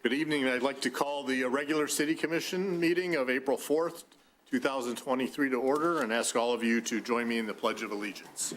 Good evening. I'd like to call the regular City Commission meeting of April 4th, 2023 to order and ask all of you to join me in the Pledge of Allegiance.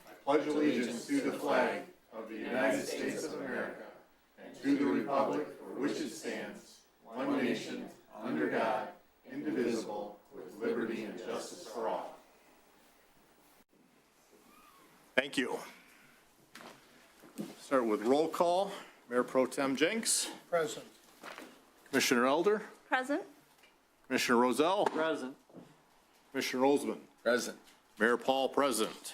I pledge allegiance to the flag of the United States of America and to the republic for which it stands, one nation, under God, indivisible, with liberty and justice for all. Thank you. Start with roll call. Mayor Pro Tem Jenks. Present. Commissioner Elder. Present. Commissioner Roselle. Present. Commissioner Olsman. Present. Mayor Paul present.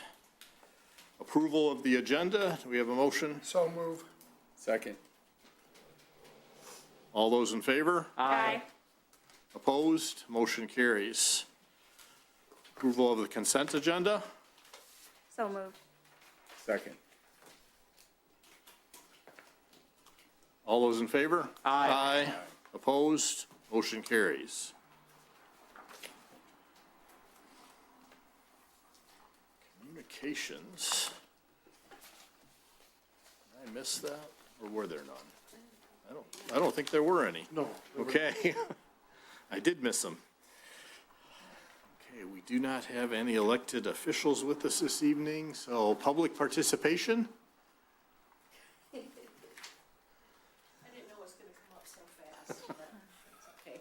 Approval of the agenda. Do we have a motion? So move. Second. All those in favor? Aye. Opposed? Motion carries. Approval of the consent agenda. So moved. Second. All those in favor? Aye. Aye. Opposed? Motion carries. Communications. Did I miss that, or were there none? I don't think there were any. No. Okay. I did miss them. Okay, we do not have any elected officials with us this evening, so public participation? I didn't know it was going to come up so fast. But it's okay.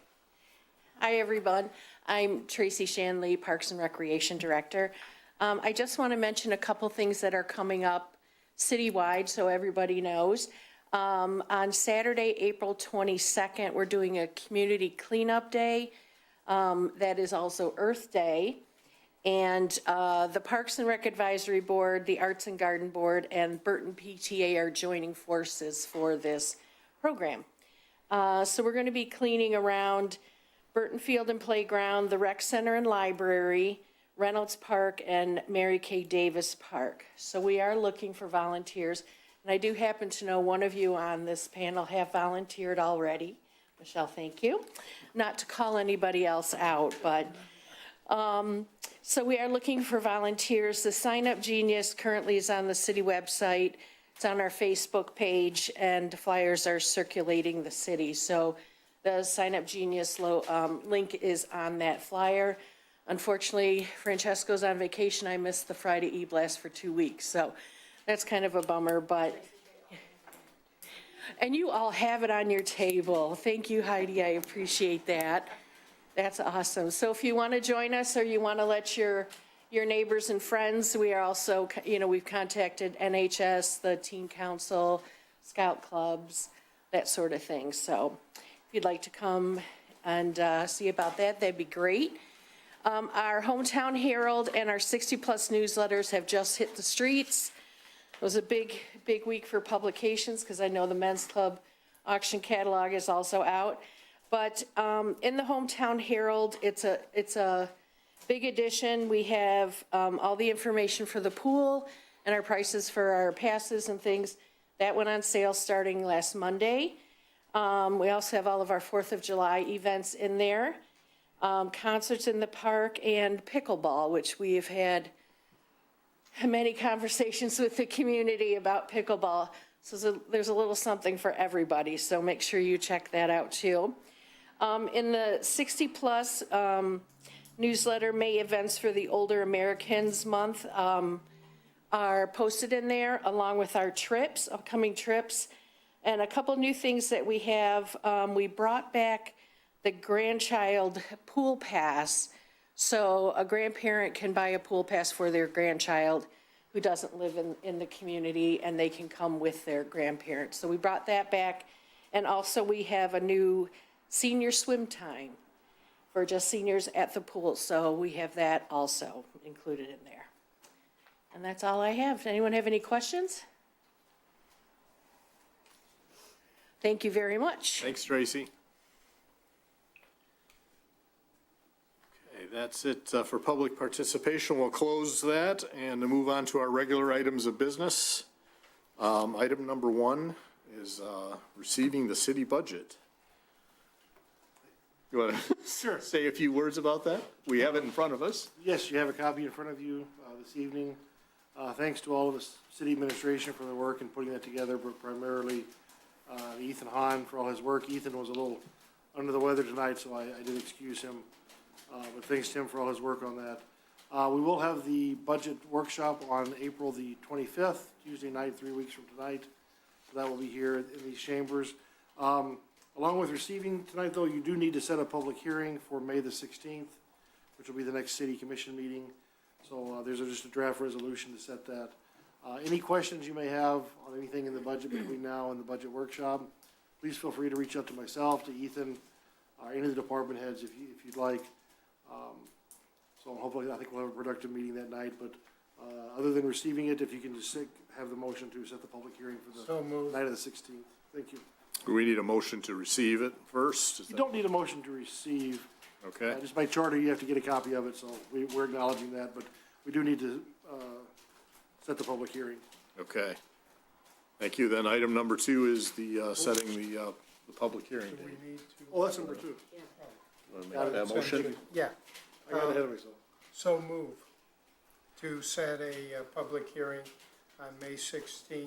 Hi, everyone. I'm Tracy Shanley, Parks and Recreation Director. I just want to mention a couple things that are coming up citywide so everybody knows. On Saturday, April 22nd, we're doing a community cleanup day. That is also Earth Day. And the Parks and Rec Advisory Board, the Arts and Garden Board, and Burton PTA are joining forces for this program. So we're going to be cleaning around Burton Field and Playground, the Rec Center and Library, Reynolds Park, and Mary Kay Davis Park. So we are looking for volunteers. And I do happen to know one of you on this panel have volunteered already. Michelle, thank you. Not to call anybody else out, but so we are looking for volunteers. The Sign Up Genius currently is on the city website. It's on our Facebook page, and flyers are circulating the city. So the Sign Up Genius link is on that flyer. Unfortunately, Francesco's on vacation. I missed the Friday E-Blast for 2 weeks, so that's kind of a bummer, but, and you all have it on your table. Thank you, Heidi, I appreciate that. That's awesome. So if you want to join us or you want to let your neighbors and friends, we are also, we've contacted NHS, the Teen Council, Scout clubs, that sort of thing. So if you'd like to come and see about that, that'd be great. Our Hometown Herald and our 60 Plus newsletters have just hit the streets. It was a big week for publications because I know the Men's Club auction catalog is also out. But in the Hometown Herald, it's a big edition. We have all the information for the pool and our prices for our passes and things. That went on sale starting last Monday. We also have all of our 4th of July events in there. Concerts in the park and pickleball, which we have had many conversations with the community about pickleball. So there's a little something for everybody, so make sure you check that out too. In the 60 Plus newsletter, May events for the Older Americans Month are posted in there, along with our trips, upcoming trips. And a couple new things that we have, we brought back the grandchild pool pass. So a grandparent can buy a pool pass for their grandchild who doesn't live in the community, and they can come with their grandparents. So we brought that back. And also we have a new senior swim time for just seniors at the pool. So we have that also included in there. And that's all I have. Does anyone have any questions? Thank you very much. Thanks, Tracy. Okay, that's it for public participation. We'll close that and move on to our regular items of business. Item number 1 is receiving the city budget. You want to Sure. say a few words about that? We have it in front of us. Yes, you have a copy in front of you this evening. Thanks to all of the city administration for their work in putting that together, but primarily Ethan Hahn for all his work. Ethan was a little under the weather tonight, so I did excuse him. But thanks to him for all his work on that. We will have the budget workshop on April the 25th, Tuesday night, 3 weeks from tonight. So that will be here in these chambers. Along with receiving tonight, though, you do need to set a public hearing for May the 16th, which will be the next city commission meeting. So there's just a draft resolution to set that. Any questions you may have on anything in the budget between now and the budget workshop, please feel free to reach out to myself, to Ethan, or any of the department heads if you'd like. So hopefully, I think we'll have a productive meeting that night. But other than receiving it, if you can just have the motion to set the public hearing for the night of the 16th. Thank you. Do we need a motion to receive it first? You don't need a motion to receive. Okay. Just by charter, you have to get a copy of it, so we're acknowledging that, but we do need to set the public hearing. Okay. Thank you. Then item number 2 is the setting the public hearing date. Oh, that's number 2. Want to make that motion? Yeah, I got ahead of myself. so move to set a public hearing on May 16,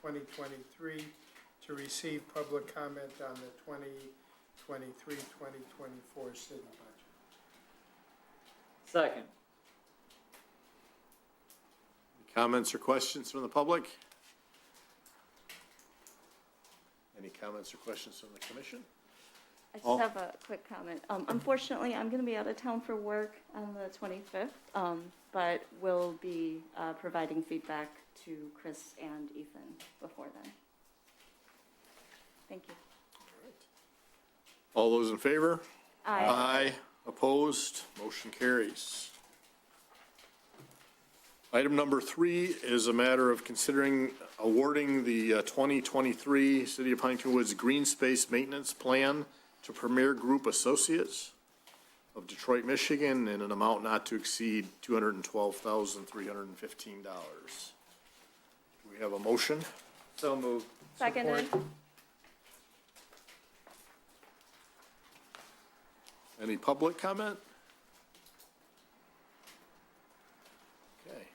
2023, to receive public comment on the 2023-2024 city budget. Second. Comments or questions from the public? Any comments or questions from the commission? I just have a quick comment. Unfortunately, I'm going to be out of town for work on the 25th, but will be providing feedback to Chris and Ethan before then. Thank you. All those in favor? Aye. Aye. Opposed? Motion carries. Item number 3 is a matter of considering awarding the 2023 City of Huntington Woods Green Space Maintenance Plan to Premier Group Associates of Detroit, Michigan, in an amount not to exceed $212,315. Do we have a motion? So moved. Seconded. Any public comment? Okay,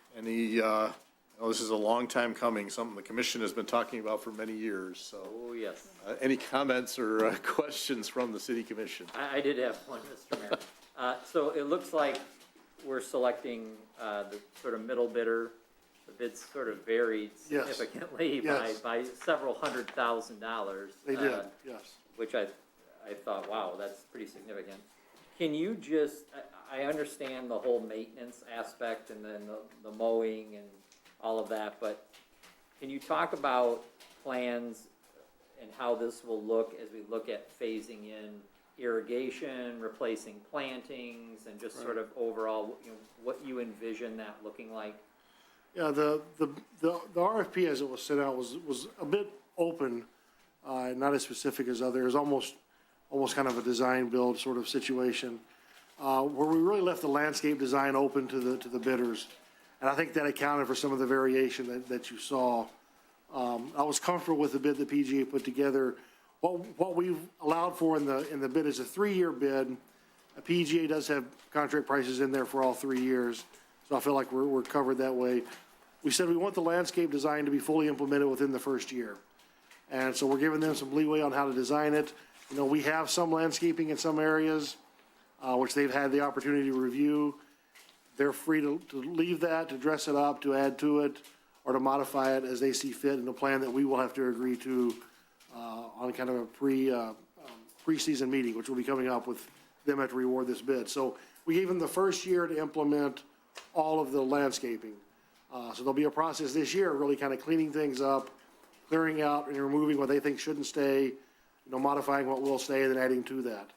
this is a long time coming, something the commission has been talking about for many years, so. Oh, yes. Any comments or questions from the city commission? I did have one, Mr. Mayor. So it looks like we're selecting the sort of middle bidder. The bids sort of varied Yes. significantly Yes. by several $100,000. They did, yes. Which I thought, wow, that's pretty significant. Can you just, I understand the whole maintenance aspect and then the mowing and all of that, but can you talk about plans and how this will look as we look at phasing in irrigation, replacing plantings, and just sort of overall, what you envision that looking like? Yeah, the RFP as it was sent out was a bit open, not as specific as others, almost kind of a design build sort of situation, where we really left the landscape design open to the bidders. And I think that accounted for some of the variation that you saw. I was comfortable with the bid that PGA put together. What we've allowed for in the bid is a 3-year bid. A PGA does have contract prices in there for all 3 years, so I feel like we're covered that way. We said we want the landscape design to be fully implemented within the first year. And so we're giving them some leeway on how to design it. We have some landscaping in some areas, which they've had the opportunity to review. They're free to leave that, to dress it up, to add to it, or to modify it as they see fit in a plan that we will have to agree to on kind of a preseason meeting, which will be coming up with them after we award this bid. So we gave them the first year to implement all of the landscaping. So there'll be a process this year, really kind of cleaning things up, clearing out and removing what they think shouldn't stay, modifying what will stay and then adding to that.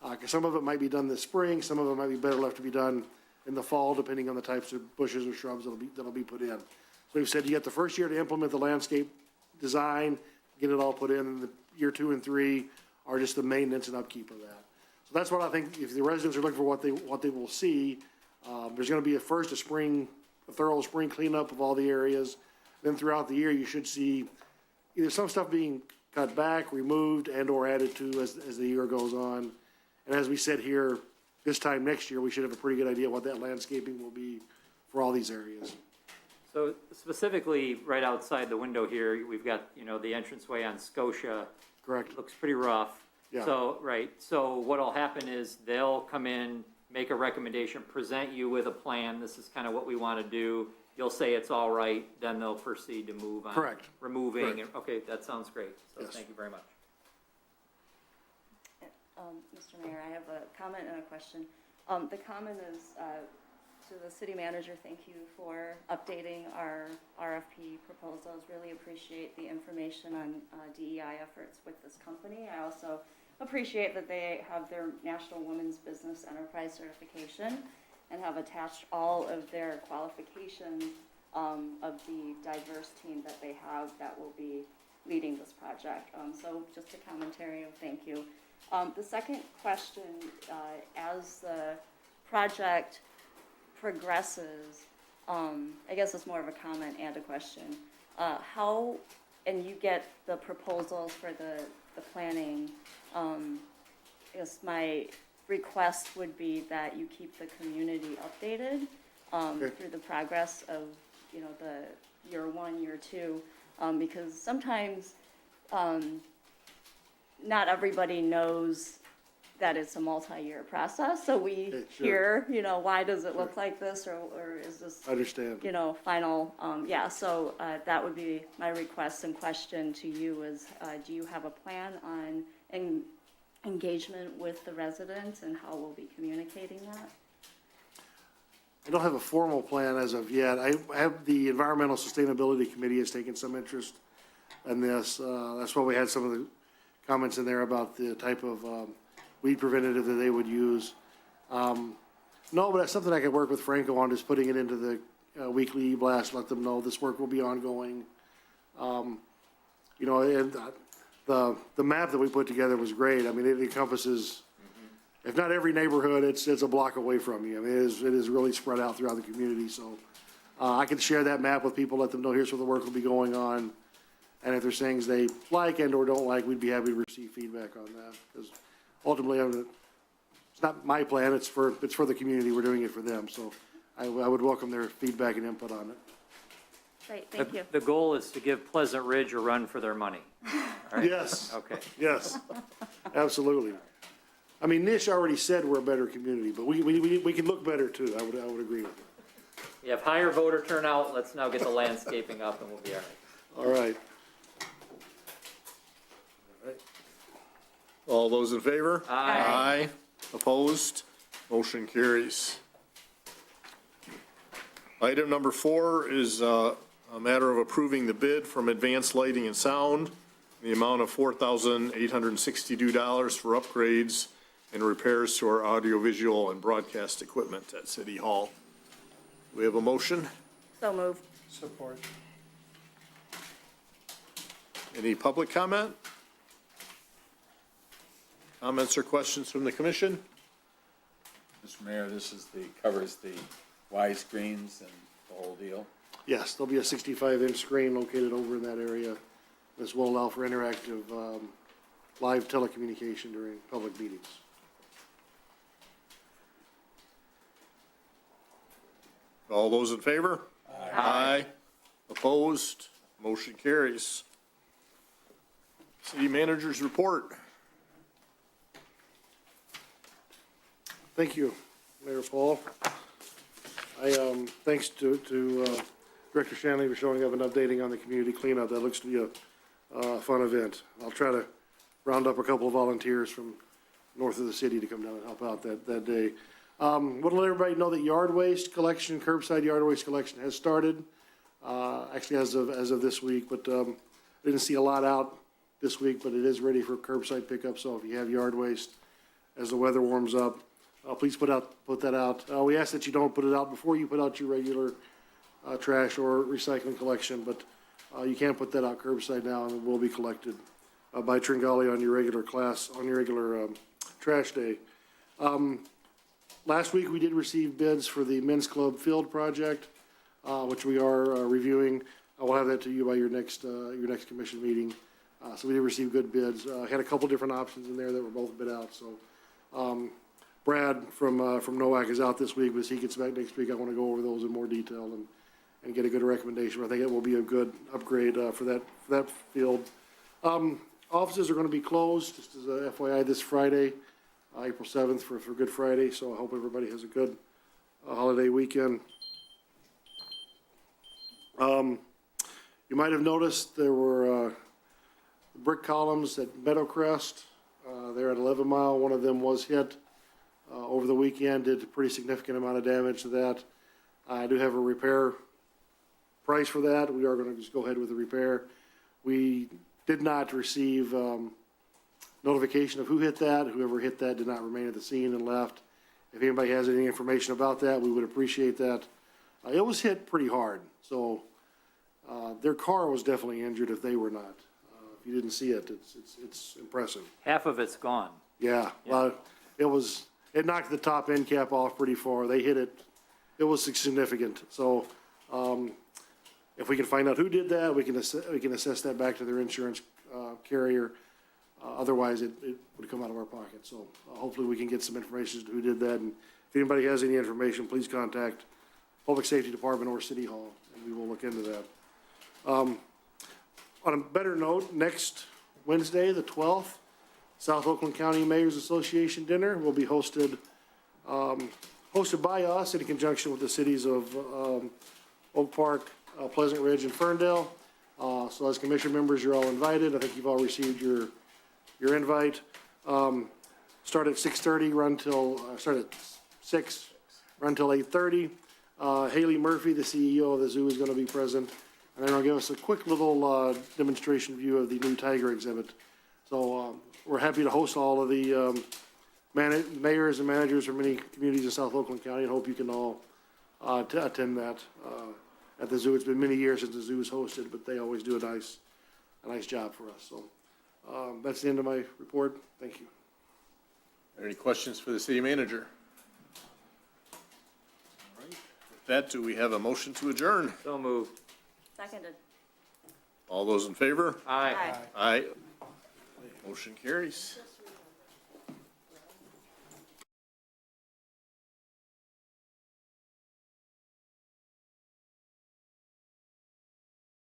Because some of it might be done this spring, some of it might be better left to be done in the fall, depending on the types of bushes or shrubs that'll be put in. So we've said you get the first year to implement the landscape design, get it all put in, and the year 2 and 3 are just the maintenance and upkeep of that. So that's what I think, if the residents are looking for what they will see, there's gonna be a thorough spring cleanup of all the areas. Then throughout the year, you should see either some stuff being cut back, removed, and or added to as the year goes on. And as we said here, this time next year, we should have a pretty good idea what that landscaping will be for all these areas. So specifically, right outside the window here, we've got, you know, the entranceway on Scotia. Correct. Looks pretty rough. Yeah. So, right, so what'll happen is they'll come in, make a recommendation, present you with a plan, this is kind of what we want to do. You'll say it's all right, then they'll proceed to move on. Correct. Removing, Correct. and- okay, that sounds great. So Yes. thank you very much. Mr. Mayor, I have a comment and a question. The comment is to the city manager, thank you for updating our RFP proposals. Really appreciate the information on DEI efforts with this company. I also appreciate that they have their National Women's Business Enterprise certification and have attached all of their qualifications of the diverse team that they have that will be leading this project. So just a commentary of thank you. The second question, as the project progresses, I guess it's more of a comment and a question. How, and you get the proposals for the planning, I guess my request would be that you keep the community updated through the progress of, you know, the year one, year two, because sometimes not everybody knows that it's a multi-year process, so we Okay, sure. hear, you know, why does it look like this, or is this, I understand. you know, final, yeah, so that would be my request and question to you is, do you have a plan on engagement with the residents and how we'll be communicating that? I don't have a formal plan as of yet. I have, the Environmental Sustainability Committee has taken some interest in this. That's why we had some of the comments in there about the type of weed preventative that they would use. No, but that's something I could work with Franco on, just putting it into the weekly e-blast, let them know this work will be ongoing. You know, and the map that we put together was great. I mean, it encompasses, if not every neighborhood, it's a block away from you. I mean, it is really spread out throughout the community, so I can share that map with people, let them know here's where the work will be going on. And if there's things they like and or don't like, we'd be happy to receive feedback on that. Because ultimately, it's not my plan, it's for the community, we're doing it for them. So I would welcome their feedback and input on it. Great, thank you. The goal is to give Pleasant Ridge a run for their money. All right? Yes, Okay. yes, absolutely. I mean, Nish already said we're a better community, but we can look better too, I would agree with you. We have higher voter turnout, let's now get the landscaping up and we'll be all right. All right. All those in favor? Aye. Aye. Opposed? Motion carries. Item number 4 is a matter of approving the bid from Advanced Lighting and Sound, in the amount of $4,862 for upgrades and repairs to our audiovisual and broadcast equipment at City Hall. Do we have a motion? So moved. Support. Any public comment? Comments or questions from the commission? Mr. Mayor, this is covers the widescreens and the whole deal. Yes, there'll be a 65-inch screen located over in that area. This will allow for interactive live telecommunication during public meetings. All those in favor? Aye. Opposed? Motion carries. City managers report. Thank you, Mayor Paul. Thanks to Director Shanley for showing up and updating on the community cleanup. That looks to be a fun event. I'll try to round up a couple of volunteers from north of the city to come down and help out that day. Want to let everybody know that yard waste collection, curbside yard waste collection has started, actually as of this week, but didn't see a lot out this week, but it is ready for curbside pickup. So if you have yard waste, as the weather warms up, please put that out. We ask that you don't put it out before you put out your regular trash or recycling collection, but you can put that out curbside now, and it will be collected by Tringali on your regular trash day. Last week, we did receive bids for the Men's Club Field project, which we are reviewing. I will have that to you by your next commission meeting. So we did receive good bids. Had a couple different options in there that were both bid out. So Brad from NOAC is out this week, but as he gets back next week, I want to go over those in more detail and get a good recommendation. I think it will be a good upgrade for that field. Offices are going to be closed, just as a FYI, this Friday, April 7th for Good Friday, so I hope everybody has a good holiday weekend. You might have noticed there were brick columns at Meadowcrest. They're at 11 Mile. One of them was hit over the weekend, did a pretty significant amount of damage to that. I do have a repair price for that. We are going to just go ahead with the repair. We did not receive notification of who hit that. Whoever hit that did not remain at the scene and left. If anybody has any information about that, we would appreciate that. It was hit pretty hard, so their car was definitely injured if they were not. If you didn't see it, it's impressive. Half of it's gone. Yeah, well, it knocked the top end cap off pretty far. They hit it. It was significant. So, if we can find out who did that, we can assess that back to their insurance carrier. Otherwise, it would come out of our pocket. So, hopefully, we can get some information as to who did that. And if anybody has any information, please contact Public Safety Department or City Hall, and we will look into that. On a better note, next Wednesday, the 12th, South Oakland County Mayor's Association dinner will be hosted by us in conjunction with the cities of Oak Park, Pleasant Ridge, and Ferndale. So as commission members, you're all invited. I think you've all received your invite. Start at 6:30, start at 6, run till 8:30. Haley Murphy, the CEO of the zoo, is going to be present. And then I'll give us a quick little demonstration view of the new tiger exhibit. So we're happy to host all of the mayors and managers from many communities in South Oakland County, and hope you can all attend that at the zoo. It's been many years since the zoo is hosted, but they always do a nice job for us. So that's the end of my report. Thank you. Any questions for the city manager? All right. With that, do we have a motion to adjourn? So moved. Seconded. All those in favor? Aye. Aye. Motion carries.